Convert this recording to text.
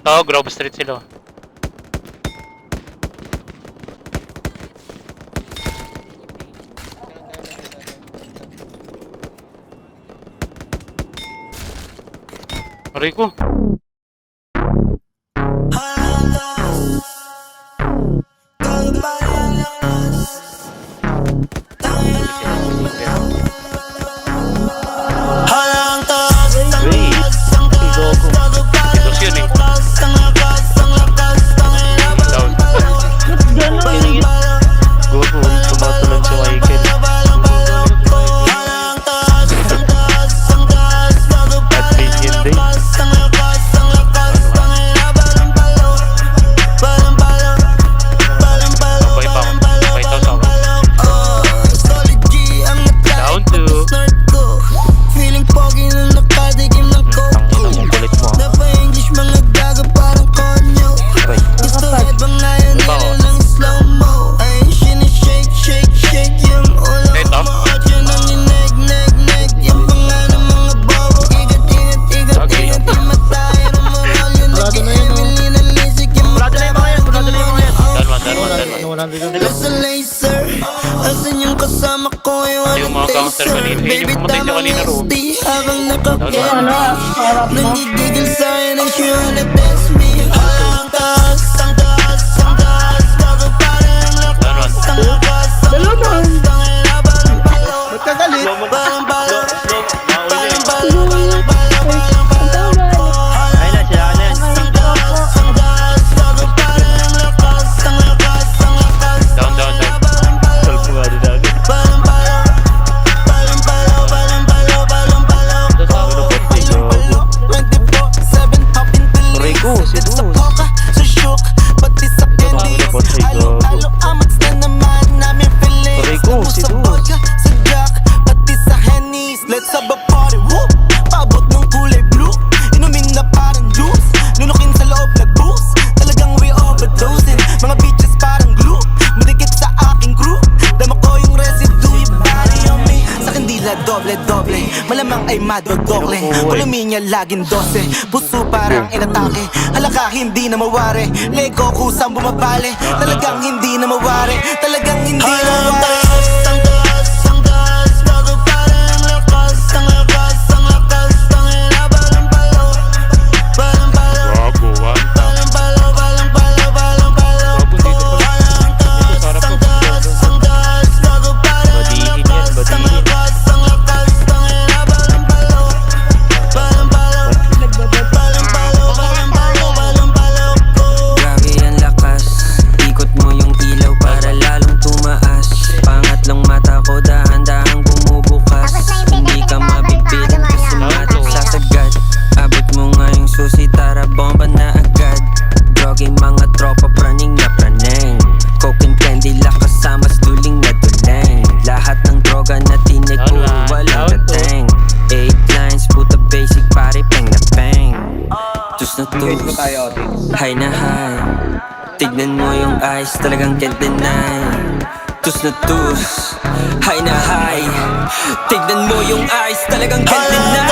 Oo, Grove Street sila. Aray ko. Idos yun eh. Down. Gogo, tumatulog si Michael. At Minion din. Boy pa ako. Boy tao sa ako. Down to. Feeling pogi na nakadikim ng Tangina mo, kulit mo. Napa-English mga gaga parang konyo. Aray. Gusto bang ngayon nila ng slow-mo. Ay, sinishake, shake, shake yung ulo Ito. mo. At yun ang nineg-neg-neg. Yung panga ng mga bobo. Igat, igat, igat, igat. Imatay, rumawal yun. Nag-i-Emily na lisik yung magkakaroon. Down one. Laser, laser. Asan yung kasama ko? Yung mga gangster kanina. Yun yung pumatay siya kanina ro. Habang nakakita nagigigil sa'yo ng she wanna dance me. Ang taas, ang taas, ang taas. Bago pa rin lakas, ang lakas, ang lakas. Tangina, balang palo. Ba't ka galit? Balang palo. Balang palo, balang palo, balang palo. Ayun na, siya na yan. Ang taas, ang taas. Bago pa rin lakas, ang lakas, ang lakas. Down. Salpo nga din agad. Balang palo. Balang palo, balang palo, balang palo. Ano ba si Gogo? 24/7 up in the Aray ko, si Sa Dus. poka, sa shook, pati sa candy. Ano ba si Gogo? Alo, amats na naman namin feelings. Aray ko, si Sa Dus. vodka, sa jack, pati sa Henny's. Let's have a party, whoop. Paabot ng kulay blue, inumin na parang juice. Lunukin sa loob, nag-boost. Talagang we overdosing. Mga bitches parang glue, madikit sa aking crew. Dama ko yung residue, yung body on me. Sa kandila, doble-doble, malamang ay madodokle. Kuluminya laging 12, puso parang inatake. Halaka hindi na mawari, lego kusang bumabali. Talagang hindi na mawari, talagang hindi na mawari. Ang taas, ang taas, bago pa rin lakas. Ang lakas, ang lakas, tangina, balang palo. Balang palo, Wago, one. balang palo, balang palo, balang palo. Ang taas, ang taas, ang taas, bago pa rin Badihin yan, lakas. Ang badihin. lakas, ang lakas, tangina, balang palo. Balang palo, balang palo, balang palo, balang palo. Grabe ang lakas, ikot mo yung ilaw para lalong tumaas. Pangatlong mata ko dahan-dahang bumubukas. Hindi ka mabibilang kasi matik sasagad. Abot mo nga yung susi, tara bomba na agad. Jogging mga tropa, praning na praneng. Coke and candy, lakas samas duling na duling. Lahat ng droga na tinig ko, walang dateng. 8 lines, puta basic, pare peng na peng. Tus na tus, high na high. Tignan mo yung eyes, talagang can't deny. Tus na tus, high na high. Tignan mo yung eyes, talagang can't deny.